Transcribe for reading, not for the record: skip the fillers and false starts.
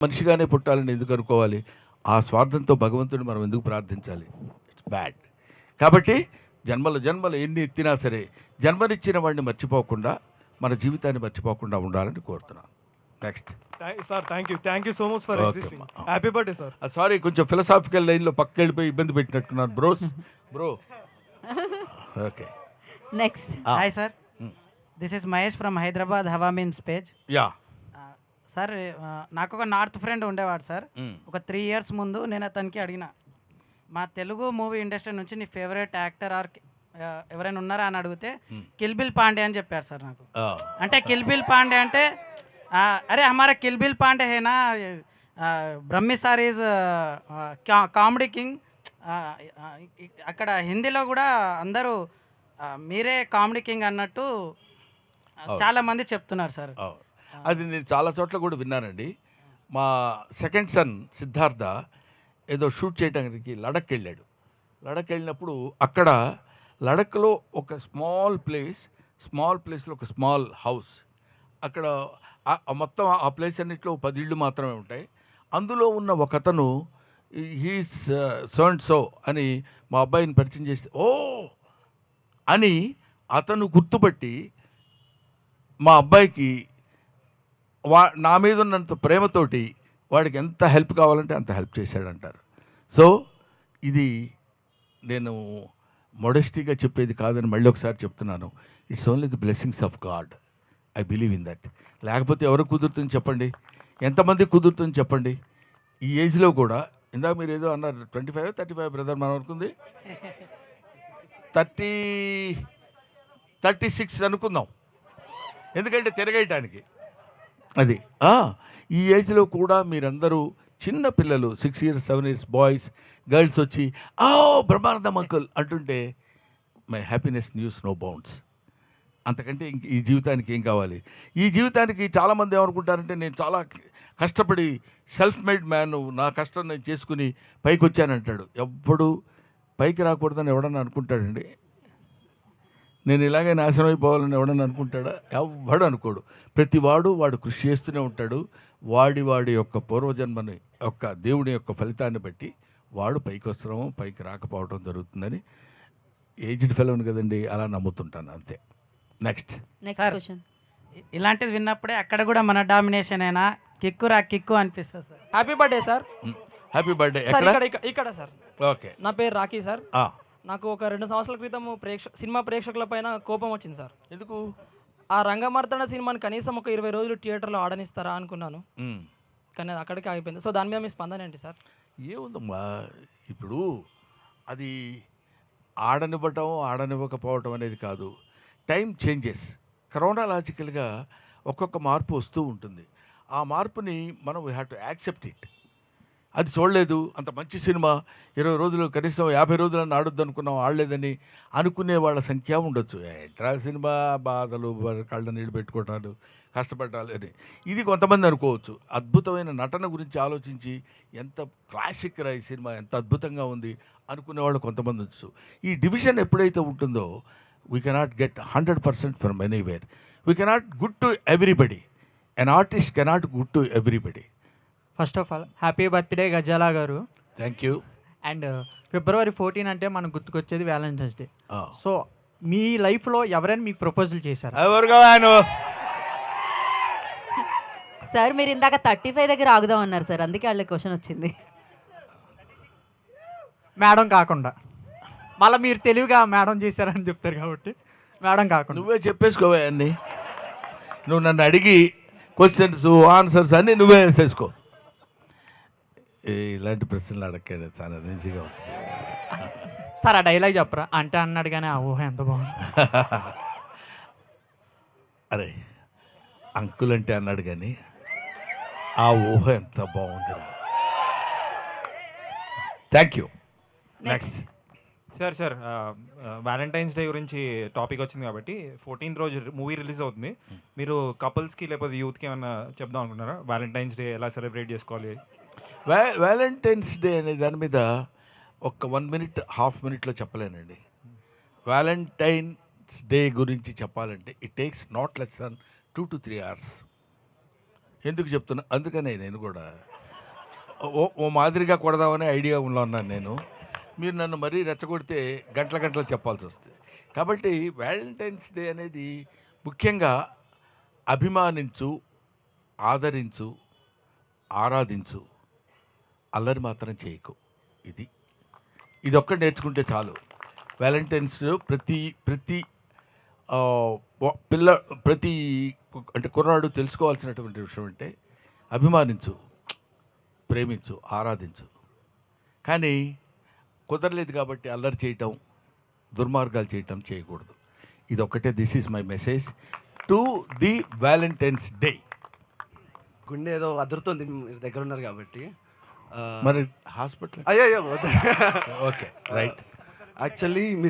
మనిషిగానే పుట్టాలని ఎందుకు అనుకోవాలి? ఆ స్వార్థంతో భగవంతుడిని మనం ఎందుకు ప్రార్థించాలి? It's bad. కాబట్టి జన్మలు ఎన్ని ఎత్తినా సరే జన్మనిచ్చిన వాడిని మర్చిపోకుండా మన జీవితాన్ని మర్చిపోకుండా ఉండాలని కోరుతున్నాను. Next sir thank you so much for existing. Happy birthday sir. Sorry, కొంచెం ఫిలసాఫికల్ లైన్లో పక్క వెళ్ళిపోయి ఇబ్బంది పెట్టినట్టున్నాను bro. Okay, next. Hi sir, this is Mahesh from Hyderabad Hawa memes page. Yeah sir, నాకు ఒక నార్త్ ఫ్రెండ్ ఉండేవాడు సార్. ఒక 3 years ముందు నేను అతనికి అడిగిన, మా తెలుగు మూవీ ఇండస్ట్రీ నుంచి నీ ఫేవరెట్ యాక్టర్ ఆర్ ఎవరైనా ఉన్నారా అని అడిగితే కిల్ బిల్ పాండే అని చెప్పారు సార్ నాకు. అంటే కిల్ బిల్ పాండే అంటే అరే హమారా కిల్ బిల్ పాండే హేనా, Brahmi sir is comedy king. అక్కడ హిందీలో కూడా అందరూ మీరే కామెడీ కింగ్ అన్నట్టు చాలామంది చెప్తున్నారు సార్. అది నేను చాలా చోట్ల కూడా విన్నానండి. మా సెకండ్ సన్ సిద్ధార్థ ఏదో షూట్ చేయడానికి లడక్ వెళ్ళాడు. లడక్ వెళ్ళినప్పుడు అక్కడ లడఖ్లో ఒక స్మాల్ ప్లేస్లో ఒక స్మాల్ హౌస్, అక్కడ మొత్తం ఆ ప్లేస్ అన్నింటిలో 10 ఇళ్ళు మాత్రమే ఉంటాయి. అందులో ఉన్న ఒక అతను హీస్ సో అండ్ సో అని మా అబ్బాయిని పరిచయం చేస్తే ఓ అని అతను గుర్తుపట్టి మా అబ్బాయికి నా మీద ఉన్నంత ప్రేమతోటి వాడికి ఎంత హెల్ప్ కావాలంటే అంత హెల్ప్ చేశాడంటారు. సో ఇది నేను మోడెస్టీగా చెప్పేది కాదని మళ్ళీ ఒకసారి చెప్తున్నాను. It's only the blessings of God. I believe in that. లేకపోతే ఎవరు కుదురుతుంది చెప్పండి? ఎంతమంది కుదురుతుంది చెప్పండి? ఈ ఏజ్లో కూడా ఇందాక మీరు ఏదో అన్నారు 25, 35 బ్రదర్ మనం అనుకుంది 36 అనుకుందాం, ఎందుకంటే తిరగేయటానికి. అది ఈ ఏజ్లో కూడా మీరందరూ చిన్న పిల్లలు 6 years 7 years బాయ్స్ గర్ల్స్ వచ్చి బ్రహ్మానందం అంకుల్ అంటుంటే my happiness knows no bounds. అంతకంటే ఇంక ఈ జీవితానికి ఏం కావాలి? ఈ జీవితానికి చాలామంది ఏమనుకుంటారంటే నేను చాలా కష్టపడి సెల్ఫ్ మేడ్ మ్యాన్, నా కష్టం నేను చేసుకుని పైకి వచ్చానంటాడు. ఎవ్వడు పైకి రాకూడదని ఎవడన్నా అనుకుంటాడండి? నేను ఇలాగే నాశనం అయిపోవాలని ఎవడన్నా అనుకుంటాడా? ఎవ్వడు అనుకోడు. ప్రతివాడు వాడు కృషి చేస్తూనే ఉంటాడు. వాడి యొక్క పూర్వజన్మని యొక్క దేవుడి యొక్క ఫలితాన్ని బట్టి వాడు పైకి వస్తున్నాము, పైకి రాకపోవడం జరుగుతుందని ఏజ్డ్ ఫెలోని కదండి, అలా నమ్ముతుంటాను అంతే. Next next question. ఇలాంటిది విన్నప్పుడే అక్కడ కూడా మన డామినేషన్ అయినా కిక్కు అనిపిస్తుంది sir. Happy birthday sir. Happy birthday. Sir ఇక్కడ సార్. ఓకే, నా పేరు రాకీ సార్. నాకు ఒక 2 సంవత్సరాల క్రితం సినిమా ప్రేక్షకుల పైన కోపం వచ్చింది సార్. ఎందుకు? ఆ రంగమార్తన సినిమాని కనీసం ఒక 20 రోజులు థియేటర్లో ఆడనిస్తారా అనుకున్నాను, కానీ అది అక్కడికి ఆగిపోయింది. సో దాని మీద మీ స్పందన ఏంటి సార్? ఏముందమ్మా, ఇప్పుడు అది ఆడనివ్వకపోవటం అనేది కాదు. టైం చేంజెస్, క్రోనాలాజికల్గా ఒక్కొక్క మార్పు వస్తూ ఉంటుంది. ఆ మార్పుని మనం we have to accept it. అది చూడలేదు, అంత మంచి సినిమా 20 రోజులు కనీసం 50 రోజులను ఆడొద్దు అనుకున్నాం, ఆడలేదని అనుకునే వాళ్ళ సంఖ్య ఉండొచ్చు. ఎంట్రా సినిమా బాధలు, కళ్ళ నీళ్ళు పెట్టుకోవటాలు, కష్టపడాలి అని ఇది కొంతమంది అనుకోవచ్చు. అద్భుతమైన నటన గురించి ఆలోచించి ఎంత క్లాసిక్ రా ఈ సినిమా, ఎంత అద్భుతంగా ఉంది అనుకునేవాళ్ళు కొంతమంది వచ్చు. ఈ డివిజన్ ఎప్పుడైతే ఉంటుందో we cannot get 100% from anywhere. We cannot good to everybody. An artist cannot good to everybody. First of all happy birthday Ghazala garu. Thank you. And February 14 అంటే మనకు గుర్తుకొచ్చేది వ్యాలంటైన్స్ డే. సో మీ లైఫ్లో ఎవరైనా మీకు ప్రపోజల్ చేశారు? ఎవరుగా సార్ మీరు ఇందాక 35 దగ్గర ఆగుదాం అన్నారు సార్, అందుకే వాళ్ళ క్వశ్చన్ వచ్చింది. మేడం కాకుండా మళ్ళీ మీరు తెలివిగా మేడం చేశారని చెప్తారు కాబట్టి మేడం కాకుండా నువ్వే చెప్పేసుకోవా అన్నీ. నువ్వు నన్ను అడిగి క్వశ్చన్స్ ఆన్సర్స్ అన్నీ నువ్వే వేసేసుకో. ఇలాంటి ప్రశ్నలు అడగండి, చాలా ఈజీగా ఉంటుంది. సార్ ఆ డైలాగ్ చెప్పరా అంటే అన్నాడు కానీ ఆ ఊహ ఎంత బాగుంది. అరే అంకుల్ అంటే అన్నాడు కానీ ఆ ఊహ ఎంత బాగుందిరా. Thank you. Next sir Valentine's day గురించి టాపిక్ వచ్చింది కాబట్టి 14th రోజు మూవీ రిలీజ్ అవుతుంది. మీరు కపుల్స్కి లేకపోతే యూత్కి ఏమైనా చెప్దాం అనుకుంటున్నారా? వ్యాలంటైన్స్ డే ఎలా సెలబ్రేట్ చేసుకోవాలి? వ్యాలంటైన్స్ డే అనే దాని మీద ఒక 1 minute, ½ minuteలో చెప్పలేనండి. వ్యాలంటైన్స్ డే గురించి చెప్పాలంటే it takes not less than 2 to 3 hours. ఎందుకు చెప్తున్నా? అందుకనే నేను కూడా ఓ మాదిరిగా కొడదామనే ఐడియా ఉన్నాను నేను. మీరు నన్ను మరీ రెచ్చగొడితే గంటల గంటలు చెప్పాల్సి వస్తుంది. కాబట్టి వ్యాలంటైన్స్ డే అనేది ముఖ్యంగా అభిమానించు, ఆదరించు, ఆరాధించు, అల్లరి మాత్రం చేయకు. ఇదొక్కటి నేర్చుకుంటే చాలు. వ్యాలంటైన్స్ డే ప్రతి ప్రతి అంటే కుర్రాడు తెలుసుకోవాల్సినటువంటి విషయం అంటే అభిమానించు, ప్రేమించు, ఆరాధించు. కానీ కుదరలేదు కాబట్టి అల్లరి చేయటం, దుర్మార్గాలు చేయటం చేయకూడదు. ఇదొక్కటే. This is my message to the Valentine's day. గుండె ఏదో అదురుతుంది మీరు దగ్గర ఉన్నారు కాబట్టి. మరి హాస్పిటల్ అయ్యో ఓకే రైట్. యాక్చువల్లీ మీరు